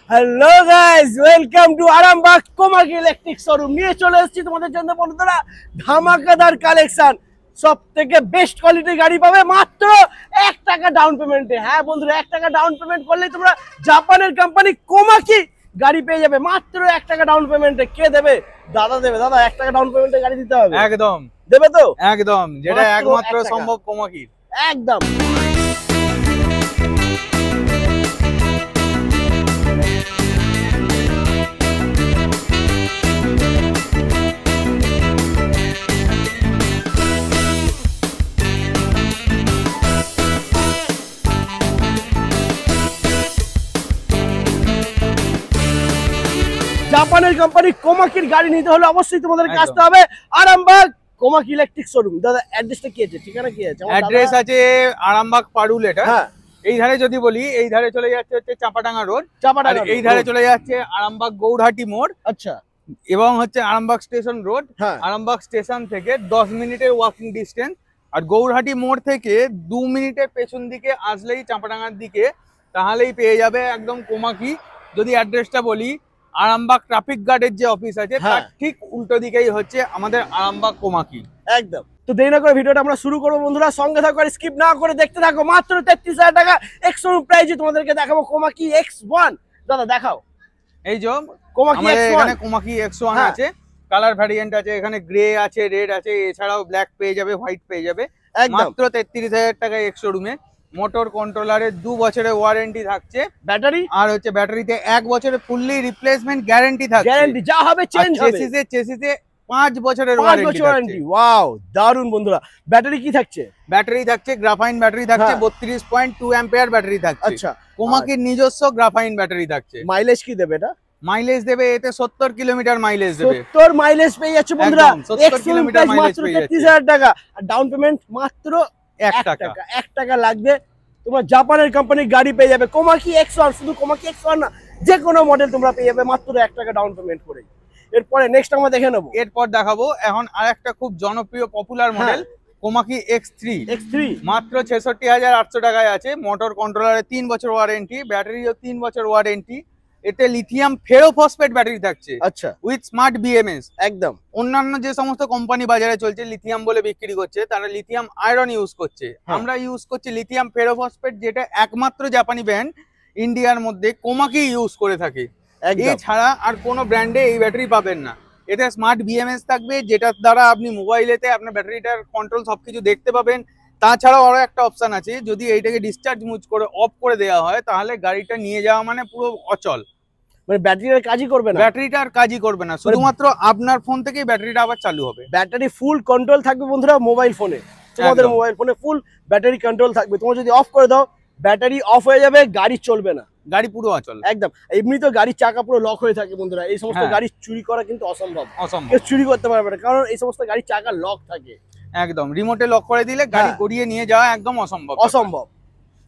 Hello guys, welcome to Arambagh Komaki electric showroom. নিয়ে চলে এসেছি তোমাদের জন্য বন্ধুরা ধামাকাদার কালেকশন। সব থেকে বেস্ট কোয়ালিটির গাড়ি পাবে মাত্র 1 টাকা ডাউন পেমেন্টে। হ্যাঁ বন্ধুরা, 1 টাকা ডাউন পেমেন্ট করলেই তোমরা জাপানের কোম্পানি কোমাকি গাড়ি পেয়ে যাবে মাত্র 1 টাকা ডাউন পেমেন্টে। কে দেবে? দাদা দেবে। দাদা 1 টাকা ডাউন পেমেন্টে গাড়ি দিতে হবে। একদম দেবে তো? একদম, যেটা একমাত্র সম্ভব কোমাকির। একদম। জাপানের কোম্পানি কোমাকির গাড়ি নিতে হলে অবশ্যই তোমাদেরকে আসতে হবে আরামবাগ কোমাকি ইলেকট্রিক শোরুম। দাদা অ্যাড্রেসটা কি আছে, ঠিকানা কি আছে? অ্যাড্রেস আছে আরামবাগ পারুল। এটা এই ধারে যদি বলি, এই ধারে চলে যাচ্ছে হচ্ছে চাপাডাঙ্গা রোড, এই ধারে চলে যাচ্ছে আরামবাগ গৌরহাটি মোড়। আচ্ছা। এবং হচ্ছে Arambagh station road. Arambagh station থেকে 10 মিনিটের ওয়াকিং ডিস্টেন্স। আর গৌরহাটি মোড় থেকে 2 মিনিটের পেছন দিকে আসলেই চাপাডাঙ্গার দিকে, তাহলেই পেয়ে যাবে একদম কোমাকি। যদি অ্যাড্রেসটা বলি, আরামবাগ ট্রাফিক গার্ডের যে অফিস আছে তার ঠিক উল্টো দিকেই হচ্ছে আমাদের আরামবাগ কোমাকি। একদম। তো দেরি না করে ভিডিওটা আমরা শুরু করবো বন্ধুরা, সঙ্গে থাকো আর স্কিপ না করে দেখতে থাকো। মাত্র 33,000 টাকা এক্স-শোরুম প্রাইজে তোমাদেরকে দেখাবো কোমাকি X1। দাদা দেখাও। এই যে কোমাকি X1, এখানে কোমাকি X1 আছে, কালার ভ্যারিয়েন্ট আছে, এখানে গ্রে আছে, রেড আছে, এছাড়াও ব্ল্যাক পেয়ে যাবে, হোয়াইট পেয়ে যাবে। মাত্র 33,000 টাকা এক্স-শোরুমে। মোটর কন্ট্রোলারের 2 বছরের ওয়ারেন্টি থাকছে, ব্যাটারি আর হচ্ছে ব্যাটারিতে 1 বছরের ফুললি রিপ্লেসমেন্ট গ্যারান্টি থাকছে। গ্যারান্টি যা হবে চেঞ্জ হবে। চেসিসে 5 বছরের ওয়ারেন্টি। ওয়াও, দারুন বন্ধুরা। ব্যাটারি কি থাকছে? ব্যাটারি থাকছে গ্রাফাইন ব্যাটারি থাকছে, 32.2 অ্যাম্পিয়ার ব্যাটারি থাকছে। আচ্ছা। কোমাকির নিজস্ব গ্রাফাইন ব্যাটারি থাকছে। মাইলেজ কি দেবে এটা? মাইলেজ দেবে এতে 70 কিলোমিটার মাইলেজ দেবে। 70 মাইলেজ পেয়ে যাচ্ছে বন্ধুরা। 70 কিলোমিটার মাইলেজ পেয়ে যাচ্ছে। 33,000 টাকা আর ডাউন পেমেন্ট মাত্র 1 টাকা। 1 টাকা লাগবে, তোমরা জাপানের কোম্পানির গাড়ি পেয়ে যাবে কোমাকি X1। শুধু কোমাকি X1 না, যে কোনো মডেল তোমরা পেয়ে যাবে মাত্র 1 টাকা ডাউন পেমেন্ট করে। এরপরে নেক্সট আমরা দেখে নেব। এরপর দেখাবো এখন আরেকটা খুব জনপ্রিয় পপুলার মডেল কোমাকি X3। মাত্র 66,800 টাকায় আছে। মোটর কন্ট্রোলারে 3 বছর ওয়ারেন্টি, ব্যাটারিও 3 বছর ওয়ারেন্টি। এতে লিথিয়াম ফেরোফসফেট ব্যাটারি থাকছে। আচ্ছা। With smart BMS। একদম। অন্যান্য যে সমস্ত কোম্পানি বাজারে চলছে লিথিয়াম বলে বিক্রি করছে, তারা লিথিয়াম আয়রন ইউজ করছে। আমরা ইউজ করছি লিথিয়াম ফেরোফসফেট, যেটা একমাত্র জাপানি ব্র্যান্ড ইন্ডিয়ার মধ্যে কোমাকি ইউজ করে থাকে। এছাড়া আর কোনো ব্র্যান্ডে এই ব্যাটারি পাবেন না। এতে স্মার্ট BMS থাকবে, যেটার দ্বারা আপনি মোবাইলেতে আপনার ব্যাটারিটার কন্ট্রোল সবকিছু দেখতে পাবেন। তাছাড়াও আরো একটা অপশন আছে, যদি এইটাকে ডিসচার্জ মুজ করে অফ করে দেওয়া হয়, তাহলে গাড়িটা নিয়ে যাওয়া মানে পুরো অচল। মানে ব্যাটারিটার কাজই করবে না। ব্যাটারিটা আর কাজই করবে না, শুধুমাত্র আপনার ফোন থেকেই ব্যাটারিটা আবার চালু হবে। ব্যাটারি ফুল কন্ট্রোল থাকবে বন্ধুরা মোবাইল ফোনে। তোমাদের মোবাইল ফোনে ফুল ব্যাটারি কন্ট্রোল থাকবে। তোমরা যদি অফ করে দাও, ব্যাটারি অফ হয়ে যাবে, গাড়ি চলবে না, গাড়ি পুরো অচল। একদম। এমনি তো গাড়ির চাকা পুরো লক হয়ে থাকে বন্ধুরা। এই সমস্ত গাড়ি চুরি করা কিন্তু অসম্ভব। কেউ চুরি করতে পারবে না, কারণ এই সমস্ত গাড়ির চাকা লক থাকে। একদম, রিমোটে লক করে দিলে গাড়ি গড়িয়ে নিয়ে যাওয়া একদম অসম্ভব।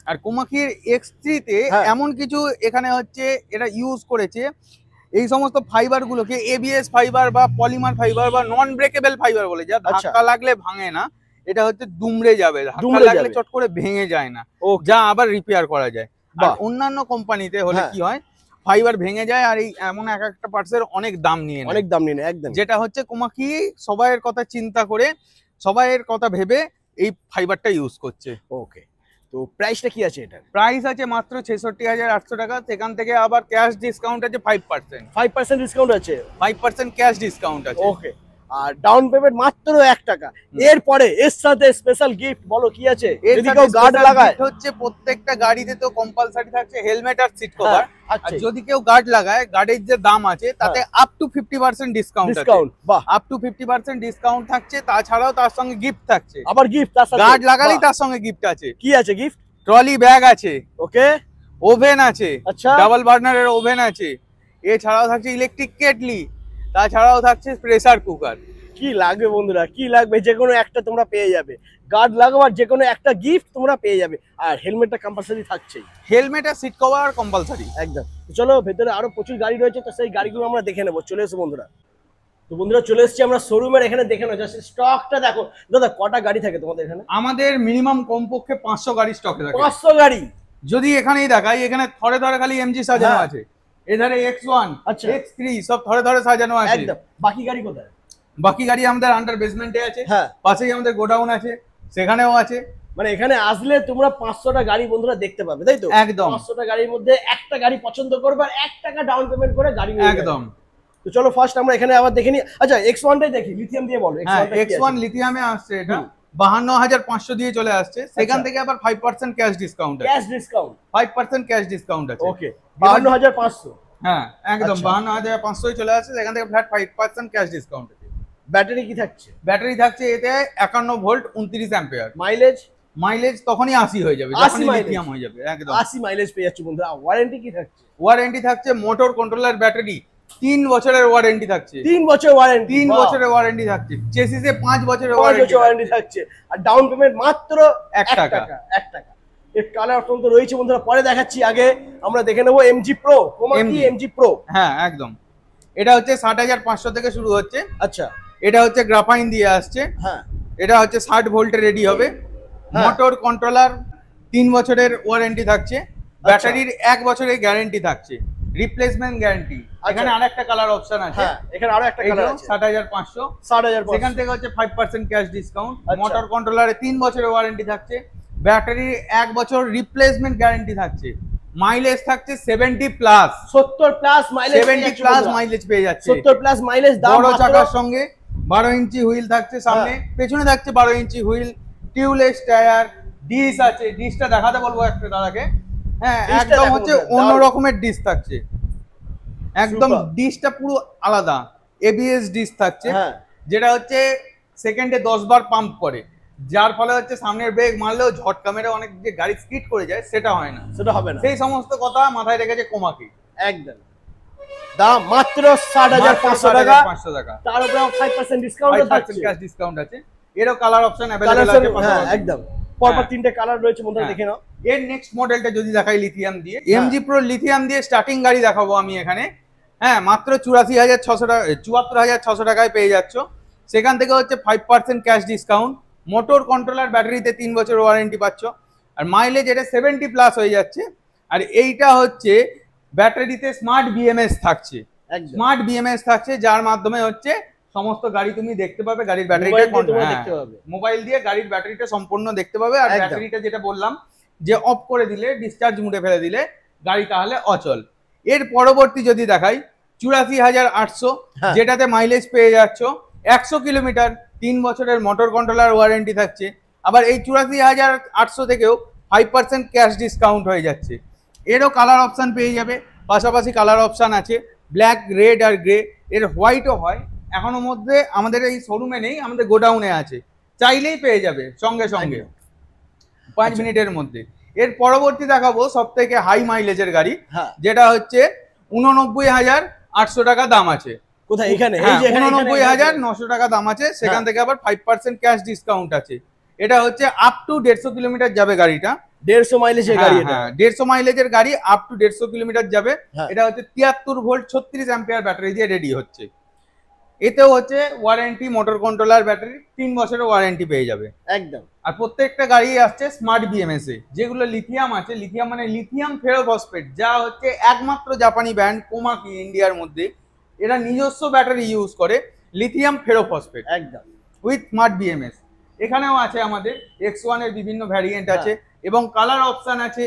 আর কোমাকির X3 তে এমন কিছু এখানে হচ্ছে এটা ইউজ করেছে, এই সমস্ত ফাইবার গুলোকে ABS ফাইবার বা পলিমার ফাইবার বা নন ব্রেকেবল ফাইবার বলে, যা ধাক্কা লাগলে ভাঙে না। এটা হচ্ছে দুমড়ে যাবে, ধাক্কা লাগলে চট করে ভেঙে যায় না, যা আবার রিপেয়ার করা যায়। আর অন্যান্য কোম্পানিতে হলে কি হয়, ফাইবার ভেঙে যায় আর এই এমন এক একটা পার্টসের অনেক দাম নিয়ে নেয়। একদম। যেটা হচ্ছে কোমাকি সবাইয়ের কথা চিন্তা করে, সবাইয়ের কথা ভেবে এই ফাইবারটা ইউজ করছে। ওকে, তো প্রাইসটা কি আছে? এটা প্রাইস আছে মাত্র 66,800 টাকা। সেখান থেকে আবার ক্যাশ ডিসকাউন্ট আছে 5% ডিসকাউন্ট আছে। 5% ক্যাশ ডিসকাউন্ট আছে। ওকে। আর ডাউন পেমেন্ট মাত্র 1 টাকা। এরপরে এর সাথে স্পেশাল গিফট বলো কি আছে? যদি কেউ গার্ড লাগায়, হচ্ছে প্রত্যেকটা গাড়িতে তো কম্পালসারি থাকছে হেলমেট আর সিট কভার। আর যদি কেউ গার্ড লাগায়, গার্ডের যে দাম আছে তাতে আপ টু 50% ডিসকাউন্ট আছে। বাহ, আপ টু 50% ডিসকাউন্ট থাকছে। তাছাড়াও তার সঙ্গে গিফট থাকছে। আবার গিফট তার সাথে? গার্ড লাগালেই তার সঙ্গে গিফট আছে। কি আছে গিফট? ট্রলি ব্যাগ আছে। ওকে। ওভেন আছে। আচ্ছা। ডাবল বার্নারের ওভেন আছে। এছাড়াও থাকছে ইলেকট্রিক কেটলি। তাছাড়াও থাকছে প্রেসার কুকার। কি লাগবে বন্ধুরা, কি লাগবে? যে কোনো একটা তোমরা পেয়ে যাবে। গার্ড লাগাবার যে কোনো একটা গিফট তোমরা পেয়ে যাবে। আর হেলমেটটা কম্পালসারি থাকছেই। হেলমেট আর সিট কভার কম্পালসারি। একদম। চলো, ভেতরে আরো প্রচুর গাড়ি রয়েছে, তো সেই গাড়িগুলো আমরা দেখে নেবো। চলে এসো বন্ধুরা। তো বন্ধুরা চলে এসেছি আমরা শোরুমের এখানে, দেখে নেবো জাস্ট স্টকটা দেখো। দাদা কটা গাড়ি থাকে তোমাদের এখানে? আমাদের মিনিমাম কমপক্ষে 500 গাড়ি স্টকে থাকে। 500 গাড়ি? যদি এখানেই দেখাই, এখানে থরে থরে খালি MG সাজানো আছে। এধারে X1 আচ্ছা। X3 সব ধরে ধরে সাজানো আছে। একদম। বাকি গাড়ি কোথায়? বাকি গাড়ি আমাদের আন্ডার বেসমেন্টে আছে, হ্যাঁ। পাশেই আমাদের গোডাউন আছে, সেখানেও আছে। মানে এখানে আসলে তোমরা 500টা গাড়ি বন্ধুরা দেখতে পাবে, তাই তো? একদম। 500টা গাড়ির মধ্যে একটা গাড়ি পছন্দ করবে আর 1 টাকা ডাউন পেমেন্ট করে গাড়ি নিয়ে যাবে। একদম। তো চলো ফার্স্ট আমরা এখানে আবার দেখে নিই। আচ্ছা X1 টাই দেখি, লিথিয়াম দিয়ে বলো। হ্যাঁ, X1 লিথিয়ামে আসছে, এটা 52,500 দিয়ে চলে আসছে। সেখান থেকে আবার 5% ক্যাশ ডিসকাউন্ট আছে। ক্যাশ ডিসকাউন্ট 5% ক্যাশ ডিসকাউন্ট আছে। ওকে 52,500। হ্যাঁ একদম, আচ্ছা। 52,500 চলে আসছে, সেখান থেকে ফ্ল্যাট 5% ক্যাশ ডিসকাউন্ট আছে। ব্যাটারি কি থাকছে? ব্যাটারি থাকছে এতে 51 ভোল্ট 29 অ্যাম্পিয়ার। মাইলেজ? মাইলেজ তখনই 80 হয়ে যাবে, 80 যখনই mileage। লিথিয়াম হয়ে যাবে। একদম 80 মাইলেজ পেয়ে যাচ্ছে বন্ধুরা। ওয়ারেন্টি কি থাকছে? ওয়ারেন্টি থাকছে মোটর কন্ট্রোলার ব্যাটারি 3 বছরের ওয়ারেন্টি থাকছে। 3 বছর ওয়ারেন্টি। 3 বছরের ওয়ারেন্টি থাকছে। চেসিসে 5 বছরের 5 বছর ওয়ারেন্টি থাকছে। আর ডাউন পেমেন্ট মাত্র 1 টাকা। 1 টাকা। এর কালার অপশন তো রয়েছে বন্ধুরা, পরে দেখাচ্ছি। আগে আমরা দেখে নেব MG Pro। Komaki MG Pro। হ্যাঁ একদম। এটা হচ্ছে 60,500 থেকে শুরু হচ্ছে। আচ্ছা। এটা হচ্ছে গ্রাফাইন দিয়ে আসছে। হ্যাঁ। এটা হচ্ছে 60 ভোল্টে রেডি হবে। হ্যাঁ। মোটর কন্ট্রোলার 3 বছরের ওয়ারেন্টি থাকছে। ব্যাটারির 1 বছরের গ্যারান্টি থাকছে, রিপ্লেসমেন্ট গ্যারান্টি। এখানে আরেকটা কালার অপশন আছে। হ্যাঁ, এখানে আরো একটা কালার আছে। 60,500। 60,500। সেখান থেকে হচ্ছে 5% ক্যাশ ডিসকাউন্ট। আচ্ছা। মোটর কন্ট্রোলারে 3 বছরের ওয়ারেন্টি থাকছে। ব্যাটারির 1 বছর রিপ্লেসমেন্ট গ্যারান্টি থাকছে। মাইলেজ থাকছে 70 plus. 70 plus mileage. 70 plus mileage পেয়ে যাচ্ছে। 70 প্লাস মাইলেজ। দাম বড় মাত্র চাকার সঙ্গে 12 ইঞ্চি হুইল থাকছে সামনে, পেছনে থাকছে 12 ইঞ্চি হুইল, টিউবলেস টায়ার, ডিশ আছে। ডিশটা দেখাতে বলবো একটা দাদাকে। হ্যাঁ ডিশটা একদম দেখো হচ্ছে বন্ধুরা, অন্য দারুণ। রকমের ডিশ থাকছে। একদম Super। ডিশটা পুরো আলাদা এবিএস ডিশ থাকছে, হ্যাঁ। যেটা হচ্ছে সেকেন্ডে 10 বার পাম্প করে, যার ফলে হচ্ছে সামনের ব্রেক মারলেও ঝটকা মেরে অনেক যে গাড়ি স্কিড করে যায় সেটা হয় না। সেটা হবে না। সেই সমস্ত কথা মাথায় রেখেছে কোমাকি। একদম। দাম মাত্র 60,500 টাকা। 500 টাকা। তার উপরে 5% ডিসকাউন্ট থাকছে। 5% ক্যাশ ডিসকাউন্ট আছে। এরও কালার অপশন কালার अवेलेबल আছে। হ্যাঁ একদম। পরপর হ্যাঁ। 3টে কালার রয়েছে বন্ধুরা, হ্যাঁ। দেখে নাও। এর নেক্সট মডেলটা যদি দেখাই লিথিয়াম দিয়ে, এমজি প্রো লিথিয়াম দিয়ে স্টার্টিং গাড়ি দেখাবো আমি এখানে। হ্যাঁ মাত্র 84,600 টাকা, 74,600 টাকায় পেয়ে যাচ্ছ। সেখান থেকে হচ্ছে 5% ক্যাশ ডিসকাউন্ট। মোটর কন্ট্রোলার ব্যাটারিতে 3 বছর ওয়ারেন্টি পাচ্ছ। আর মাইলেজ এটা 70 প্লাস হয়ে যাচ্ছে। আর এইটা হচ্ছে ব্যাটারিতে স্মার্ট বিএমএস থাকছে। একদম। স্মার্ট বিএমএস থাকছে, যার মাধ্যমে হচ্ছে সমস্ত গাড়ি তুমি দেখতে পাবে, গাড়ির মোবাইল দিয়ে তোমরা ব্যাটারিটা দেখতে পাবে। মোবাইল দিয়ে গাড়ির ব্যাটারিটা সম্পূর্ণ দেখতে পাবে। আর একদম। ব্যাটারিটা যেটা বললাম যে অফ করে দিলে, ডিসচার্জ মুডে ফেলে দিলে গাড়ি তাহলে অচল। এর পরবর্তী যদি দেখাই 84,800, হ্যাঁ। যেটাতে মাইলেজ পেয়ে যাচ্ছ 100 কিলোমিটার, 3 বছরের মোটর কন্ট্রোলার ওয়ারেন্টি থাকছে। আবার এই 84,800 থেকেও 5% ক্যাশ ডিসকাউন্ট হয়ে যাচ্ছে। এরও কালার অপশন পেয়ে যাবে, পাশাপাশি কালার অপশন আছে ব্ল্যাক, রেড আর গ্রে। এর হোয়াইটও হয়, এখনো মধ্যে আমাদের এই শোরুমে নেই, আমাদের গোডাউনে আছে, চাইলেই পেয়ে যাবে সঙ্গে সঙ্গে 5 মিনিটের মধ্যে। এর পরবর্তী দেখাবো সব থেকে হাই মাইলেজের গাড়ি, হ্যাঁ। যেটা হচ্ছে 89,800 টাকা দাম আছে। কোথায়? এখানে। এই হ্যাঁ, যে এখানে 89,900 টাকা দাম আছে। সেখান থেকে আবার 5% ক্যাশ ডিসকাউন্ট আছে। এটা হচ্ছে আপ টু 150 কিলোমিটার যাবে গাড়িটা। 150 মাইলেজের গাড়ি এটা। হ্যাঁ 150 মাইলেজের গাড়ি, আপ টু 150 কিলোমিটার যাবে। হ্যাঁ। এটা হচ্ছে 73 ভোল্ট 36 অ্যাম্পিয়ার ব্যাটারি দিয়ে রেডি হচ্ছে। এতেও হচ্ছে ওয়ারেন্টি, মোটর কন্ট্রোলার ব্যাটারি 3 বছরের ওয়ারেন্টি পেয়ে যাবে। একদম। আর প্রত্যেকটা গাড়ি আসছে স্মার্ট বিএমএস এ, যেগুলো লিথিয়াম আছে। লিথিয়াম মানে লিথিয়াম ফেরোফসফেট, যা হচ্ছে একমাত্র জাপানি ব্র্যান্ড কোমাকি ইন্ডিয়ার মধ্যে। এরা নিজস্ব ব্যাটারি ইউজ করে লিথিয়াম ফেরোফসফেট একদম। With smart BMS. এখানেও আছে আমাদের X1 এর বিভিন্ন ভ্যারিয়েন্ট আছে এবং কালার অপশন আছে।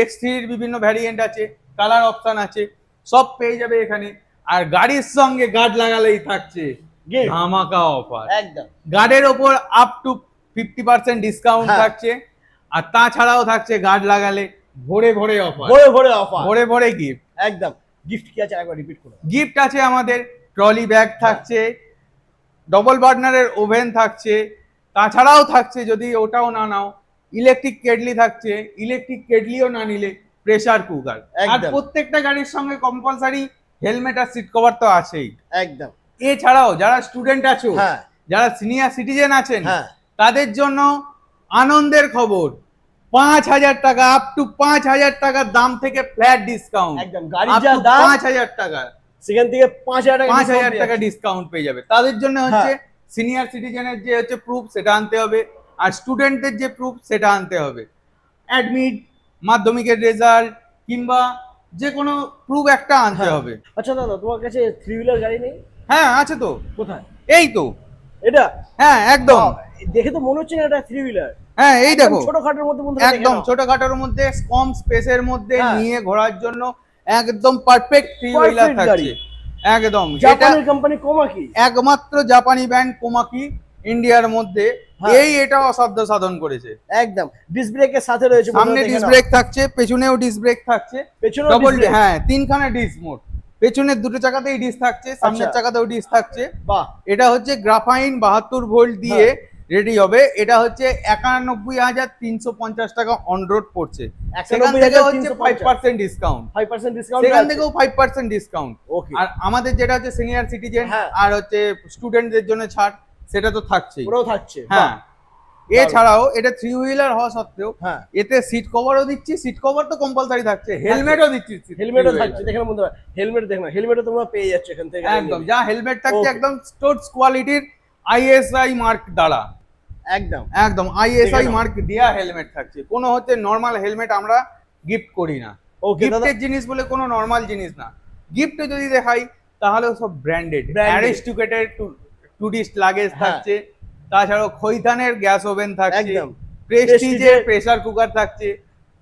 X3 এর বিভিন্ন ভ্যারিয়েন্ট আছে, কালার অপশন আছে, সব পেয়ে যাবে এখানে। আর গাড়ির সঙ্গে গার্ড লাগালেই থাকছে Gift। ধামাকা অফার। একদম। গার্ডের ওপর আপ টু 50% ডিসকাউন্ট হ্যাঁ। থাকছে। আর তাছাড়াও থাকছে গার্ড লাগালে ভরে ভরে অফার, ভরে ভরে অফার। ভরে ভরে গিফট। একদম। গিফট কি আছে একবার রিপিট করো। গিফট আছে আমাদের ট্রলি ব্যাগ থাকছে, ডবল বার্নারের ওভেন থাকছে, তাছাড়াও থাকছে যদি ওটাও না নাও ইলেকট্রিক কেটলি থাকছে, ইলেকট্রিক কেটলিও না নিলে প্রেসার কুকার। আর একদম। প্রত্যেকটা গাড়ির সঙ্গে কম্পালসারি হেলমেট আর সিট কভার তো আছেই। একদম। এছাড়াও যারা স্টুডেন্ট আছো, হ্যাঁ। যারা সিনিয়র সিটিজেন আছেন, হ্যাঁ। তাদের জন্য আনন্দের খবর, 5,000 টাকা, আপ টু 5,000 টাকার দাম থেকে ফ্ল্যাট ডিসকাউন্ট। একদম। গাড়ির যা দাম 5,000 টাকা, সেখান থেকে 5,000 টাকা 5,000 টাকা ডিসকাউন্ট পেয়ে যাবে। তাদের জন্য হচ্ছে সিনিয়র সিটিজেনের যে হচ্ছে প্রুফ সেটা আনতে হবে, আর স্টুডেন্টদের যে প্রুফ সেটা আনতে হবে। অ্যাডমিট, মাধ্যমিকের রেজাল্ট কিংবা যে কোনো প্রুফ একটা আনতে হবে। আচ্ছা দাদা, তোমার কাছে 3 হুইলার গাড়ি নেই? হ্যাঁ আছে তো। কোথায়? এই তো এটা? হ্যাঁ একদম। দেখে তো মনে হচ্ছে না এটা 3 হুইলার। হ্যাঁ এই দেখো, ছোটখাটোর মধ্যে বন্ধুরা, একদম ছোটখাটোর মধ্যে কম স্পেসের মধ্যে নিয়ে ঘোরার জন্য একদম পারফেক্ট 3 হুইলার থাকছে। একদম জাপানের কোম্পানি কোমাকি, একমাত্র জাপানি ব্র্যান্ড কোমাকি ইন্ডিয়ার মধ্যে এটা অসাধ্য সাধন করেছে। একদম ডিস্ক ব্রেকের সাথে রয়েছে, সামনে ডিস্ক ব্রেক থাকছে, পেছনেও ডিস্ক ব্রেক থাকছে, ডবল হ্যাঁ 3খানা ডিস্ক মোট। পেছনের দুটো চাকাতেই ডিস্ক থাকছে, সামনের চাকাতেও ডিস্ক থাকছে। বাহ, এটা হচ্ছে গ্রাফাইন 72 ভোল্ট দিয়ে রেডি হবে। এটা হচ্ছে 91,350 টাকা অন রোড পড়ছে। সেখান থেকে হচ্ছে 5% ডিসকাউন্ট, 5% ডিসকাউন্ট, সেখান থেকেও 5% ডিসকাউন্ট। ওকে। আর আমাদের যেটা হচ্ছে সিনিয়র সিটিজেন আর হচ্ছে স্টুডেন্টদের জন্য ছাড়, সেটা তো থাকছেই, পুরো থাকছে। হ্যাঁ। এছাড়াও এটা 3 হুইলার হওয়া সত্ত্বেও এতে সিট কভারও দিচ্ছি, সিট কভার তো কম্পালসারি থাকছে, হেলমেটও দিচ্ছি, হেলমেটও থাকছে। দেখেন বন্ধুরা, হেলমেট দেখুন, হেলমেটও তোমরা পেয়ে যাচ্ছ এখান থেকে। একদম যা হেলমেট থাকছে একদম স্পোর্টস কোয়ালিটির আইএসআই মার্ক দ্বারা, একদম একদম আইএসআই মার্ক দেয়া হেলমেট থাকছে। কোনো হচ্ছে নরমাল হেলমেট আমরা গিফট করি না, গিফটের জিনিস বলে কোনো নরমাল জিনিস না। গিফটে যদি দেখাই তাহলে সব ব্র্যান্ডেড, অ্যারিস্টুকেটেড টুরিস্ট লাগেজ থাকছে, তাছাড়াও খৈতানের গ্যাস ওভেন থাকছে, প্রেস্টিজের প্রেসার কুকার থাকছে,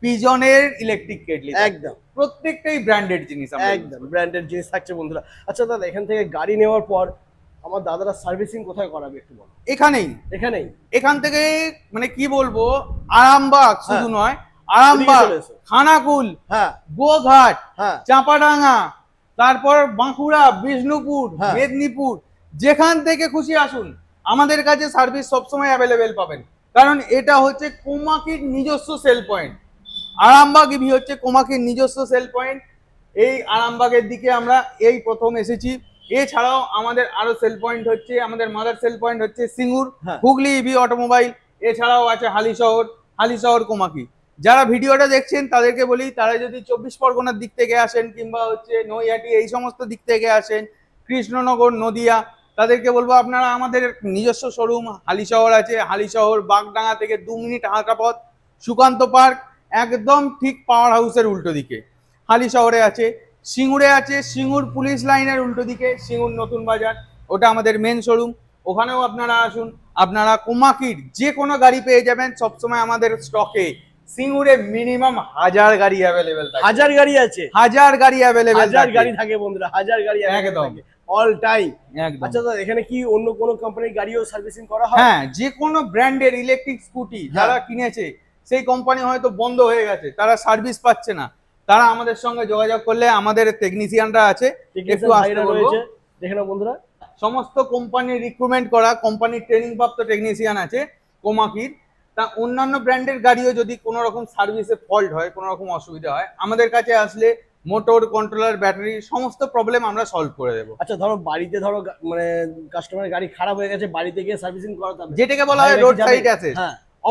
পিজনের ইলেকট্রিক কেটলি, একদম প্রত্যেকটাই ব্র্যান্ডেড জিনিস, একদম ব্র্যান্ডেড জিনিস থাকছে বন্ধুরা। আচ্ছা দাদা, এখান থেকে গাড়ি নেওয়ার পর আমার দাদারা সার্ভিসিং কোথায় করাবে একটু বলো। এখানেই, এখানেই, এখান থেকে মানে কি বলবো, আরামবাগ শুধু নয়, আরামবাগ, খানাকুল, গোঘাট, চাঁপাডাঙ্গা, তারপর বাঁকুড়া, বিষ্ণুপুর, মেদিনীপুর, যেখান থেকে খুশি আসুন, আমাদের কাছে সার্ভিস সবসময় অ্যাভেলেবেল পাবেন। কারণ এটা হচ্ছে কোমাকির নিজস্ব সেল পয়েন্ট। আরামবাগ ইভি হচ্ছে কোমাকির নিজস্ব সেল পয়েন্ট। এই আরামবাগের দিকে আমরা এই প্রথম এসেছি। এছাড়াও আমাদের আরো সেল পয়েন্ট হচ্ছে, আমাদের মাদার সেল পয়েন্ট হচ্ছে সিঙ্গুর, হুগলি ইভি অটোমোবাইল। এছাড়াও আছে হালিশহর, হালিশহর কোমাকি। যারা ভিডিওটা দেখছেন তাদেরকে বলি, তারা যদি 24 পরগনার দিক থেকে আসেন কিংবা হচ্ছে নৈহাটি এই সমস্ত দিক থেকে আসেন, কৃষ্ণনগর, নদিয়া, তাদেরকে বলবো আপনারা আমাদের নিজস্ব শোরুম হালিশহর আছে। হালিশহর বাগডাঙ্গা থেকে 2 মিনিট হাঁটা পথ, সুকান্ত পার্ক একদম ঠিক পাওয়ার হাউসের উল্টো দিকে হালিশহরে আছে। সিঙ্গুরে আছে, সিঙ্গুর পুলিশ লাইনের উল্টো দিকে সিঙ্গুর নতুন বাজার, ওটা আমাদের মেন শোরুম। ওখানেও আপনারা আসুন, আপনারা কোমাকির যে কোনো গাড়ি পেয়ে যাবেন সবসময় আমাদের স্টকে। সিঙ্গুরে মিনিমাম 1000 গাড়ি অ্যাভেলেবেল থাকে, 1000 গাড়ি আছে, 1000 গাড়ি অ্যাভেলেবেল, 1000 গাড়ি থাকে বন্ধুরা, 1000 গাড়ি একদম অল টাইম। একদম। আচ্ছা দাদা, এখানে কি অন্য কোন কোম্পানির গাড়িও সার্ভিসিং করা হয়? হ্যাঁ, যে কোনো ব্র্যান্ডের ইলেকট্রিক স্কুটি যারা কিনেছে, সেই কোম্পানি হয়তো বন্ধ হয়ে গেছে, তারা সার্ভিস পাচ্ছে না, তারা আমাদের সঙ্গে যোগাযোগ করলে আমাদের টেকনিশিয়ানরা আছে, একটু আসতে বলবো। দেখেন বন্ধুরা, সমস্ত কোম্পানির রিক্রুটমেন্ট করা, কোম্পানির ট্রেনিং প্রাপ্ত টেকনিশিয়ান আছে কোমাকির। তা অন্যান্য ব্র্যান্ডের গাড়িও যদি কোনো রকম সার্ভিসে ফল্ট হয়, কোনো রকম অসুবিধা হয়, আমাদের কাছে আসলে মোটর, কন্ট্রোলার, ব্যাটারি সমস্ত প্রবলেম আমরা সলভ করে দেবো। আচ্ছা ধরো বাড়িতে, ধরো মানে কাস্টমারের গাড়ি খারাপ হয়ে গেছে, বাড়িতে গিয়ে সার্ভিসিং করাতে হবে, যেটাকে বলা হয় রোড সাইড আছে,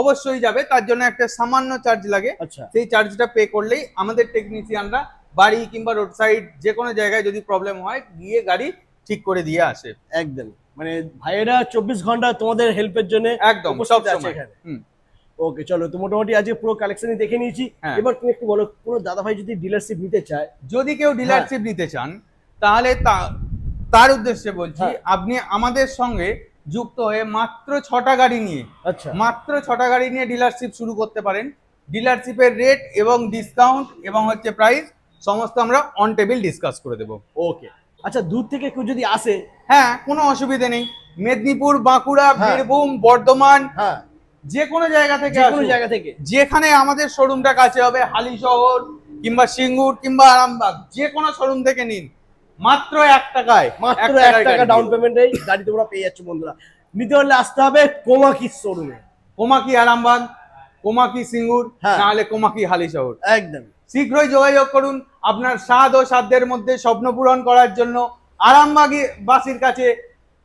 অবশ্যই যাবে। তার জন্য একটা সামান্য চার্জ লাগে, সেই চার্জটা পে করলেই আমাদের টেকনিশিয়ানরা বাড়ি কিংবা রোড সাইড যে কোনো জায়গায় যদি প্রবলেম হয় গিয়ে গাড়ি ঠিক করে দিয়ে আসে। একদম, মানে ভাইয়েরা 24 ঘন্টা তোমাদের হেল্পের জন্য একদম সব সময় এখানে। ওকে চলো, তো মোটামুটি আজকে পুরো কালেকশনই দেখে নিয়েছি। এবার তুমি একটু বলো, কোনো দাদা ভাই যদি ডিলারশিপ নিতে চায়, যদি কেউ ডিলারশিপ নিতে চান, তাহলে তার উদ্দেশ্যে বলছি, আপনি আমাদের সঙ্গে যুক্ত হয়ে মাত্র 6টা গাড়ি নিয়ে, মাত্র 6টা গাড়ি নিয়ে ডিলারশিপ শুরু করতে পারেন। ডিলারশিপের রেট এবং ডিসকাউন্ট এবং হচ্ছে প্রাইস সমস্ত আমরা অন টেবিল ডিসকাস করে দেবো। ওকে। আচ্ছা, দূর থেকে কেউ যদি আসে, হ্যাঁ কোনো অসুবিধা নেই, মেদিনীপুর, বাঁকুড়া, বীরভূম, বর্ধমান, যে কোনো জায়গা থেকে, যেখানে আমাদের শোরুমটা কাছে হবে, হালিশহর কিংবা সিঙ্গুর কিংবা আরামবাগ, যে কোনো শোরুম থেকে নিন, মাত্র 1 টাকায়, মাত্র 1 টাকা ডাউন পেমেন্টেই গাড়ি তোমরা পেয়ে যাচ্ছ বন্ধুরা। নিতে হলে আসতে হবে কোমাকি শোরুমে, কোমাকি আরামবাগ, কোমাকি সিঙ্গুর, নাহলে কোমাকি হালিশহর। একদম শীঘ্রই যোগাযোগ করুন আপনার স্বাদ ও সাধ্যের মধ্যে স্বপ্ন পূরণ করার জন্য। আরামবাগী বাসীর কাছে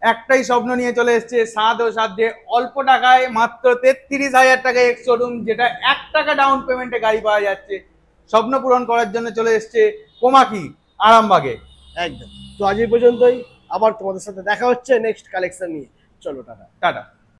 একটাই স্বপ্ন নিয়ে চলে এসেছে, স্বাদ ও সাধ্যে অল্প টাকায় মাত্র 33,000 টাকায় এক শোরুম, যেটা 1 টাকা ডাউন পেমেন্টে গাড়ি পাওয়া যাচ্ছে। স্বপ্ন পূরণ করার জন্য চলে এসেছে কোমাকি আরামবাগে। একদম। তো আজ এই পর্যন্তই, আবার তোমাদের সাথে দেখা হচ্ছে নেক্সট কালেকশন নিয়ে। চলো টাটা। টাটা।